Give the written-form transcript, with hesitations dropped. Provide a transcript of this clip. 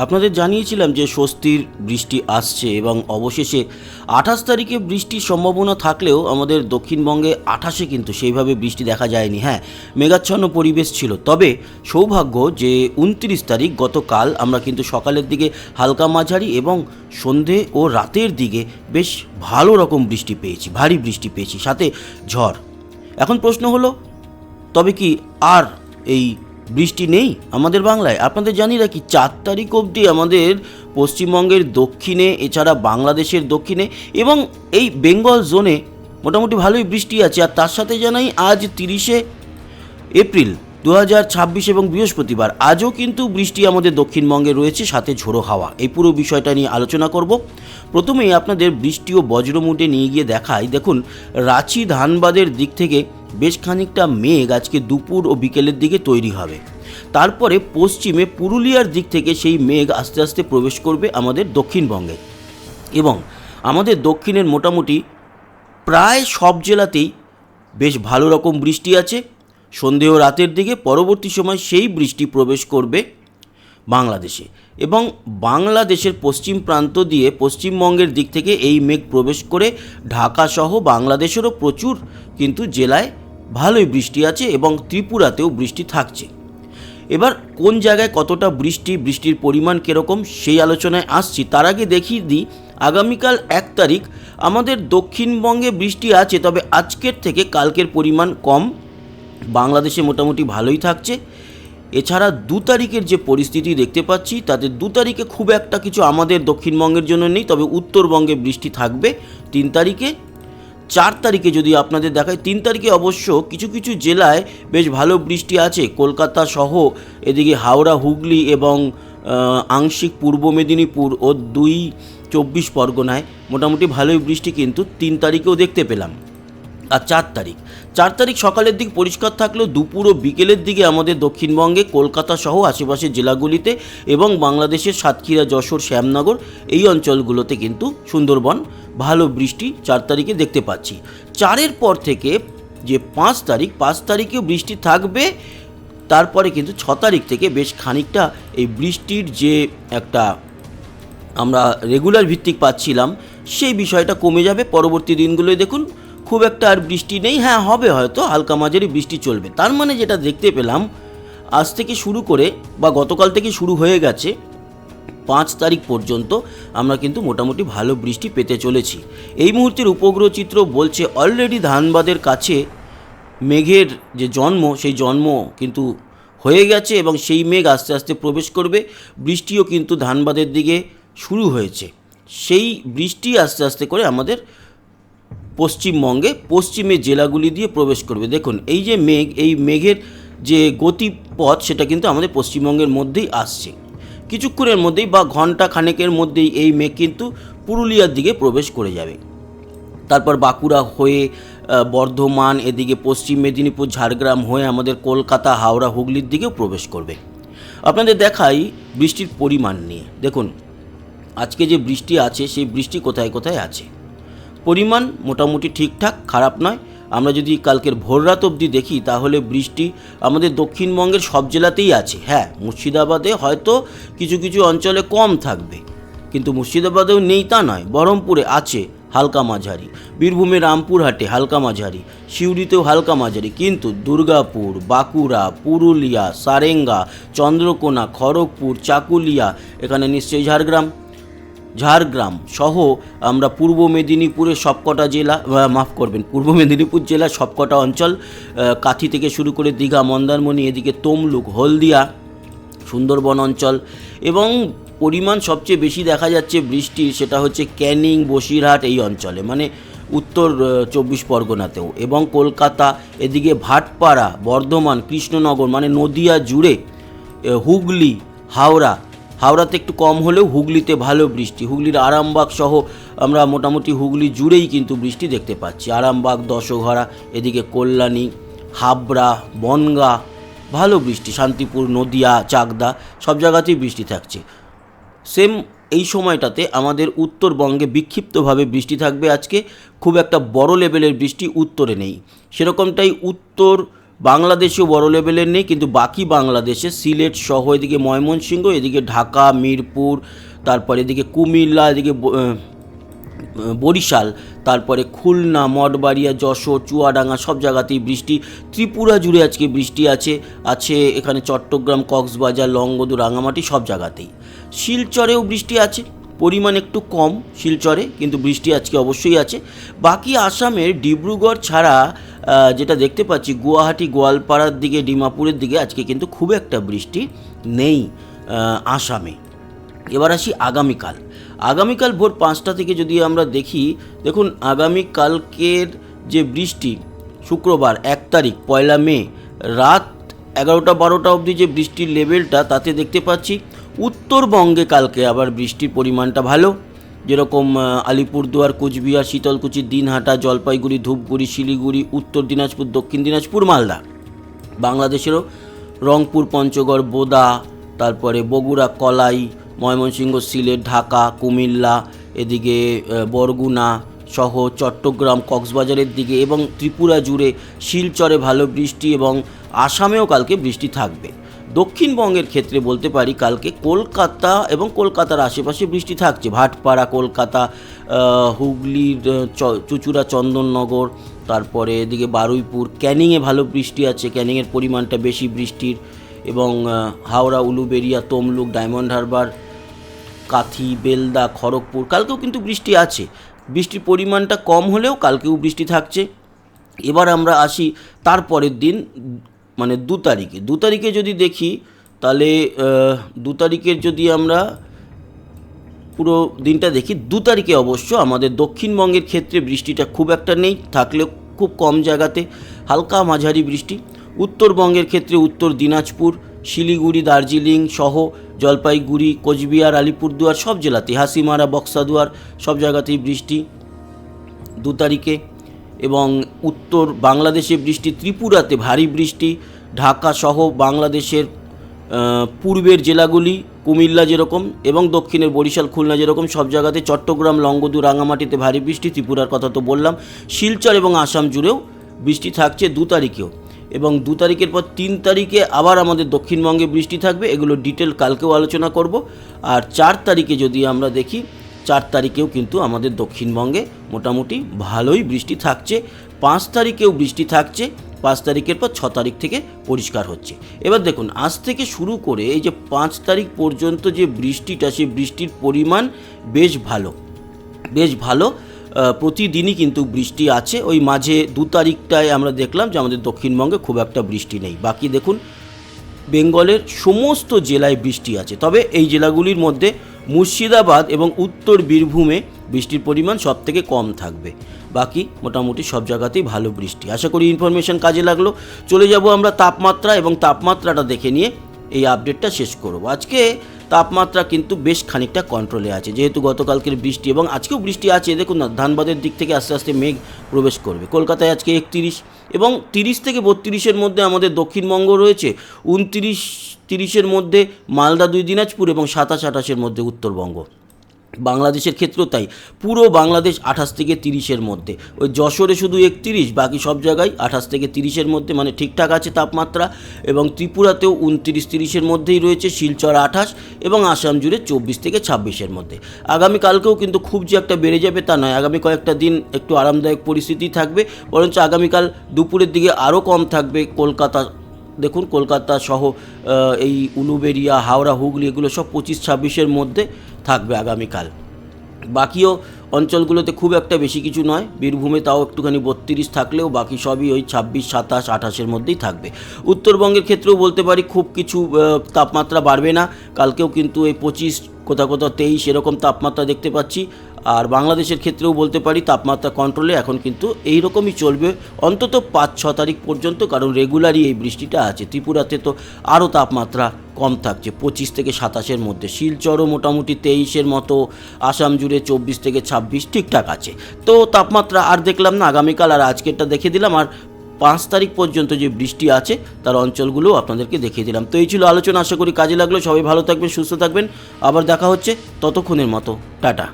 আপনাদের জানিয়েছিলাম যে স্বস্তির বৃষ্টি আসছে এবং অবশেষে 28 তারিখে বৃষ্টির সম্ভাবনা থাকলেও আমাদের দক্ষিণবঙ্গে 28-এ কিন্তু সেইভাবে বৃষ্টি দেখা যায়নি। হ্যাঁ, মেঘাচ্ছন্ন পরিবেশ ছিল, তবে সৌভাগ্য যে 29 তারিখ গতকাল আমরা কিন্তু সকালের দিকে হালকা মাঝারি এবং সন্ধে ও রাতের দিকে বেশ ভালো রকম বৃষ্টি পেয়েছি, ভারী বৃষ্টি পেয়েছি, সাথে ঝড়। এখন প্রশ্ন হলো, তবে কি আর এই বৃষ্টি নেই আমাদের বাংলায়? আপনাদের জানি রাখি 4 তারিখ অবধি আমাদের পশ্চিমবঙ্গের দক্ষিণে, এছাড়া বাংলাদেশের দক্ষিণে এবং এই বেঙ্গল জোনে মোটামুটি ভালোই বৃষ্টি আছে। আর তার সাথে জানাই আজ 30শে এপ্রিল 2026 এবং বৃহস্পতিবার, আজও কিন্তু বৃষ্টি আমাদের দক্ষিণবঙ্গে রয়েছে, সাথে ঝোড়ো হাওয়া। এই পুরো বিষয়টা নিয়ে আলোচনা করব। প্রথমেই আপনাদের বৃষ্টি ও বজ্রমুটে নিয়ে গিয়ে দেখাই। দেখুন, রাঁচি ধানবাদের দিক থেকে বেশ খানিকটা মেঘ আজকে দুপুর ও বিকেলের দিকে তৈরি হবে। তারপরে পশ্চিমে পুরুলিয়ার দিক থেকে সেই মেঘ আস্তে আস্তে প্রবেশ করবে আমাদের দক্ষিণবঙ্গে এবং আমাদের দক্ষিণের মোটামুটি প্রায় সব জেলাতেই বেশ ভালো রকম বৃষ্টি আছে। সন্ধে ও রাতের দিকে পরবর্তী সময় সেই বৃষ্টি প্রবেশ করবে বাংলাদেশে এবং বাংলাদেশের পশ্চিম প্রান্ত দিয়ে পশ্চিমবঙ্গের দিক থেকে এই মেঘ প্রবেশ করে ঢাকাসহ বাংলাদেশেরও প্রচুর কিন্তু জেলায় ভালোই বৃষ্টি আছে এবং ত্রিপুরাতেও বৃষ্টি থাকছে। এবার কোন জায়গায় কতটা বৃষ্টির পরিমাণ কীরকম সেই আলোচনায় আসছি। তার আগে দেখিয়ে দিই, আগামীকাল 1 তারিখ আমাদের দক্ষিণবঙ্গে বৃষ্টি আছে, তবে আজকের থেকে কালকের পরিমাণ কম, বাংলাদেশে মোটামুটি ভালোই থাকছে। এছাড়া 2 তারিখের যে পরিস্থিতি দেখতে পাচ্ছি, তাতে 2 তারিখে খুব একটা কিছু আমাদের দক্ষিণবঙ্গের জন্য নেই, তবে উত্তরবঙ্গে বৃষ্টি থাকবে 3 তারিখে। 4 তারিখে যদি আপনাদের দেখায়, 3 তারিখে অবশ্য কিছু কিছু জেলায় বেশ ভালো বৃষ্টি আছে, কলকাতা সহ এদিকে হাওড়া, হুগলি এবং আংশিক পূর্ব মেদিনীপুর ও 2 চব্বিশ পরগনায় মোটামুটি ভালোই বৃষ্টি কিন্তু 3 তারিখেও দেখতে পেলাম। আর 4 তারিখ সকালের দিক পরিষ্কার থাকলেও দুপুর ও বিকেলের দিকে আমাদের দক্ষিণবঙ্গে কলকাতা সহ আশেপাশের জেলাগুলিতে এবং বাংলাদেশের সাতক্ষীরা, যশোর, শ্যামনগর এই অঞ্চলগুলোতে কিন্তু সুন্দরবন ভালো বৃষ্টি 4 তারিখে দেখতে পাচ্ছি। 4-এর পর থেকে যে 5 তারিখেও বৃষ্টি থাকবে। তারপরে কিন্তু 6 তারিখ থেকে বেশ খানিকটা এই বৃষ্টির যে একটা আমরা রেগুলার ভিত্তিক পাচ্ছিলাম সেই বিষয়টা কমে যাবে। পরবর্তী দিনগুলোয় দেখুন খুব একটা আর বৃষ্টি নেই। হ্যাঁ, হবে হয়তো হালকা মাঝারি বৃষ্টি চলবে। তার মানে যেটা দেখতে পেলাম, আজ থেকে শুরু করে বা গতকাল থেকে শুরু হয়ে গেছে 5 তারিখ পর্যন্ত আমরা কিন্তু মোটামুটি ভালো বৃষ্টি পেতে চলেছি। এই মুহূর্তের উপগ্রহ চিত্র বলছে অলরেডি ধানবাদের কাছে মেঘের যে জন্ম, সেই জন্ম কিন্তু হয়ে গেছে এবং সেই মেঘ আস্তে আস্তে প্রবেশ করবে। বৃষ্টিও কিন্তু ধানবাদের দিকে শুরু হয়েছে। সেই বৃষ্টি আস্তে আস্তে করে আমাদের পশ্চিমবঙ্গে পশ্চিমের জেলাগুলি দিয়ে প্রবেশ করবে। দেখুন, এই যে মেঘ, এই মেঘের যে গতিপথ সেটা কিন্তু আমাদের পশ্চিমবঙ্গের মধ্যেই আসছে। কিছুক্ষণের মধ্যেই বা ঘন্টা খানেকের মধ্যেই এই মেঘ কিন্তু পুরুলিয়ার দিকে প্রবেশ করে যাবে। তারপর বাঁকুড়া হয়ে বর্ধমান, এদিকে পশ্চিম মেদিনীপুর, ঝাড়গ্রাম হয়ে আমাদের কলকাতা, হাওড়া, হুগলির দিকেও প্রবেশ করবে। আপনাদের দেখাই বৃষ্টির পরিমাণ নিয়ে। দেখুন, আজকে যে বৃষ্টি আছে সেই বৃষ্টি কোথায় কোথায় আছে। পরিমাণ মোটামুটি ঠিকঠাক, খারাপ নয়। আমরা যদি কালকের ভোররাত অবধি দেখি তাহলে বৃষ্টি আমাদের দক্ষিণবঙ্গের সব জেলাতেই আছে। হ্যাঁ, মুর্শিদাবাদে হয়তো কিছু কিছু অঞ্চলে কম থাকবে, কিন্তু মুর্শিদাবাদেও নেই তা নয়, বহরমপুরে আছে হালকা মাঝারি, বীরভূমে রামপুরহাটে হালকা মাঝারি, সিউড়িতেও হালকা মাঝারি, কিন্তু দুর্গাপুর, বাঁকুড়া, পুরুলিয়া, সারেঙ্গা, চন্দ্রকোনা, খড়গপুর, চাকুলিয়া, এখানে নিশ্চয়ই ঝাড়গ্রাম সহ আমরা পূর্ব মেদিনীপুরের সবকটা জেলা, পূর্ব মেদিনীপুর জেলার সবকটা অঞ্চল, কাথি থেকে শুরু করে দীঘা, মন্দারমণি, এদিকে তমলুক, হলদিয়া, সুন্দরবন অঞ্চল এবং পরিমাণ সবচেয়ে বেশি দেখা যাচ্ছে বৃষ্টির, সেটা হচ্ছে ক্যানিং, বসিরহাট এই অঞ্চলে, মানে উত্তর 24 পরগনাতেও, এবং কলকাতা, এদিকে ভাটপাড়া, বর্ধমান, কৃষ্ণনগর, মানে নদিয়া জুড়ে, হুগলি, হাওড়াতে একটু কম হলেও হুগলিতে ভালো বৃষ্টি। হুগলির আরামবাগ সহ আমরা মোটামুটি হুগলি জুড়েই কিন্তু বৃষ্টি দেখতে পাচ্ছি। আরামবাগ, দশঘরা, এদিকে কল্যাণী, হাবড়া, বনগাঁ ভালো বৃষ্টি। শান্তিপুর, নদিয়া, চাকদা সব জায়গাতেই বৃষ্টি থাকছে। সেম এই সময়টাতে আমাদের উত্তরবঙ্গে বিক্ষিপ্তভাবে বৃষ্টি থাকবে আজকে। খুব একটা বড় লেভেলের বৃষ্টি উত্তরে নেই, সেরকমটাই উত্তর বাংলাদেশেও বড় লেভেলের নেই, কিন্তু বাকি বাংলাদেশে সিলেট সহ এদিকে ময়মনসিংহ, এদিকে ঢাকা, মিরপুর, তারপরে এদিকে কুমিল্লা, এদিকে বরিশাল, তারপরে খুলনা, মঠবাড়িয়া, যশোর, চুয়াডাঙ্গা সব জায়গাতেই বৃষ্টি। ত্রিপুরা জুড়ে আজকে বৃষ্টি আছে এখানে চট্টগ্রাম, কক্সবাজার, লংগদু, রাঙামাটি সব জায়গাতেই। শিলচরেও বৃষ্টি আছে, পরিমাণ একটু কম শিলচরে, কিন্তু বৃষ্টি আজকে অবশ্যই আছে। বাকি আসামের ডিব্রুগড় ছাড়া যেটা দেখতে পাচ্ছি গুয়াহাটি, গোয়ালপাড়ার দিকে, ডিমাপুরের দিকে আজকে কিন্তু খুব একটা বৃষ্টি নেই আসামে। এবার আসি আগামীকাল ভোর 5টা থেকে যদি আমরা দেখুন আগামীকালকের যে বৃষ্টি, শুক্রবার 1 তারিখ 1 মে রাত 11টা-12টা অবধি যে বৃষ্টির লেভেলটা, তাতে দেখতে পাচ্ছি উত্তরবঙ্গে কালকে আবার বৃষ্টির পরিমাণটা ভালো। যেরকম আলিপুরদুয়ার, কোচবিহার, শীতলকুচি, দিনহাটা, জলপাইগুড়ি, ধূপগুড়ি, শিলিগুড়ি, উত্তর দিনাজপুর, দক্ষিণ দিনাজপুর, মালদা। বাংলাদেশেরও রংপুর, পঞ্চগড়, বোদা, তারপরে বগুড়া, কলাই, ময়মনসিংহ, সিলেট, ঢাকা, কুমিল্লা, এদিকে বরগুনা সহ চট্টগ্রাম, কক্সবাজারের দিকে এবং ত্রিপুরা জুড়ে শিলচরে ভালো বৃষ্টি, এবং আসামেও কালকে বৃষ্টি থাকবে। দক্ষিণবঙ্গের ক্ষেত্রে বলতে পারি কালকে কলকাতা এবং কলকাতার আশেপাশে বৃষ্টি থাকছে। ভাটপাড়া, কলকাতা, হুগলির চুঁচুড়া, চন্দননগর, তারপরে এদিকে বারুইপুর, ক্যানিংয়ে ভালো বৃষ্টি আছে, ক্যানিংয়ের পরিমাণটা বেশি বৃষ্টির, এবং হাওড়া, উলুবেড়িয়া, তমলুক, ডায়মন্ড হারবার, কাথি, বেলদা, খড়গপুর কালকেও কিন্তু বৃষ্টি আছে। বৃষ্টির পরিমাণটা কম হলেও কালকেও বৃষ্টি থাকছে। এবার আমরা আসি তারপরের দিন, মানে 2 তারিখে যদি দেখি, তাহলে 2 তারিখের যদি আমরা পুরো দিনটা দেখি, 2 তারিখে অবশ্য আমাদের দক্ষিণবঙ্গের ক্ষেত্রে বৃষ্টিটা খুব একটা নেই, থাকলেও খুব কম জায়গাতে হালকা মাঝারি বৃষ্টি। উত্তরবঙ্গের ক্ষেত্রে উত্তর দিনাজপুর, শিলিগুড়ি, দার্জিলিং সহ জলপাইগুড়ি, কোচবিহার, আলিপুরদুয়ার সব জেলাতে, হাসিমারা, বক্সাদুয়ার সব জায়গাতেই বৃষ্টি 2 তারিখে। এবং উত্তর বাংলাদেশে বৃষ্টি, ত্রিপুরাতে ভারী বৃষ্টি, ঢাকা সহ বাংলাদেশের পূর্বের জেলাগুলি, কুমিল্লা যেরকম এবং দক্ষিণের বরিশাল, খুলনা যেরকম সব জায়গাতে, চট্টগ্রাম, লংগদু, রাঙামাটিতে ভারী বৃষ্টি, ত্রিপুরার কথা তো বললাম, শিলচর এবং আসাম জুড়েও বৃষ্টি থাকছে 2 তারিখেও। এবং 2 তারিখের পর 3 তারিখে আবার আমাদের দক্ষিণবঙ্গে বৃষ্টি থাকবে, এগুলো ডিটেল কালকেও আলোচনা করব। আর 4 তারিখে যদি আমরা দেখি, 4 তারিখেও কিন্তু আমাদের দক্ষিণবঙ্গে মোটামুটি ভালোই বৃষ্টি থাকছে। 5 তারিখেও বৃষ্টি থাকছে, 5 তারিখের পর 6 তারিখ থেকে পরিষ্কার হচ্ছে। এবার দেখুন আজ থেকে শুরু করে এই যে 5 তারিখ পর্যন্ত যে বৃষ্টিটা, সেই বৃষ্টির পরিমাণ বেশ ভালো। প্রতিদিনই কিন্তু বৃষ্টি আছে। ওই মাঝে 2 তারিখটায় আমরা দেখলাম যে আমাদের দক্ষিণবঙ্গে খুব একটা বৃষ্টি নেই। বাকি দেখুন বেঙ্গলের সমস্ত জেলায় বৃষ্টি আছে, তবে এই জেলাগুলির মধ্যে মুর্শিদাবাদ এবং উত্তর বীরভূমে বৃষ্টির পরিমাণ সব থেকে কম থাকবে। বাকি মোটামুটি সব জায়গাতেই ভালো বৃষ্টি। আশা করি ইনফরমেশন কাজে লাগলো। চলে যাব আমরা তাপমাত্রা, এবং তাপমাত্রাটা দেখে নিয়ে এই আপডেটটা শেষ করব। আজকে তাপমাত্রা কিন্তু বেশ খানিকটা কন্ট্রোলে আছে, যেহেতু গতকালকের বৃষ্টি এবং আজকেও বৃষ্টি আছে। দেখুন না, ধানবাদের দিক থেকে আস্তে আস্তে মেঘ প্রবেশ করবে। কলকাতায় আজকে 31 এবং 30 থেকে 32-এর মধ্যে আমাদের দক্ষিণবঙ্গ রয়েছে, 29-30-এর মধ্যে মালদা, 2 দিনাজপুর এবং 27-28-এর মধ্যে উত্তরবঙ্গ। বাংলাদেশের ক্ষেত্রেও তাই, পুরো বাংলাদেশ 28 থেকে 30-এর মধ্যে। ওই যশোরে শুধু 31, বাকি সব জায়গায় 28 থেকে 30-এর মধ্যে, মানে ঠিকঠাক আছে তাপমাত্রা। এবং ত্রিপুরাতেও 29-30-এর মধ্যেই রয়েছে, শিলচর 28 এবং আসাম জুড়ে 24 থেকে 26-এর মধ্যে। আগামীকালকেও কিন্তু খুব যে একটা বেড়ে যাবে তা নয়, আগামী কয়েকটা দিন একটু আরামদায়ক পরিস্থিতি থাকবে, বরঞ্চ আগামীকাল দুপুরের দিকে আরও কম থাকবে। কলকাতা দেখুন, কলকাতা সহ এই উলুবেড়িয়া, হাওড়া, হুগলি এগুলো সব 25-26-এর মধ্যে থাকবে আগামীকাল। বাকিও অঞ্চলগুলোতে খুব একটা বেশি কিছু নয়, বীরভূমে তাও একটুখানি 32 থাকলেও বাকি সবই ওই 26, 27, 28-এর মধ্যেই থাকবে। উত্তরবঙ্গের ক্ষেত্রেও বলতে পারি খুব কিছু তাপমাত্রা বাড়বে না, কালকেও কিন্তু এই 25, কোথাও 23 এরকম তাপমাত্রা দেখতে পাচ্ছি। আর বাংলাদেশের ক্ষেত্রেও বলতে পারি তাপমাত্রা কন্ট্রোলে এখন কিন্তু এই রকমই চলবে অন্তত 5-6 তারিখ পর্যন্ত, কারণ রেগুলারই এই বৃষ্টিটা আছে। ত্রিপুরাতে তো আরও তাপমাত্রা কম থাকছে, 25 থেকে 27-এর মধ্যে। শিলচরও মোটামুটি 23-এর মতো, আসাম জুড়ে 24 থেকে 26 ঠিকঠাক আছে। তো তাপমাত্রা আর দেখলাম না, আগামীকাল আর আজকেরটা দেখে দিলাম, আর 5 তারিখ পর্যন্ত যে বৃষ্টি আছে তার অঞ্চলগুলো আপনাদেরকে দেখিয়ে দিলাম। তো এই ছিল আলোচনা, আশা করি কাজে লাগলো। সবাই ভালো থাকবেন, সুস্থ থাকবেন, আবার দেখা হচ্ছে, ততক্ষণের মতো টাটা।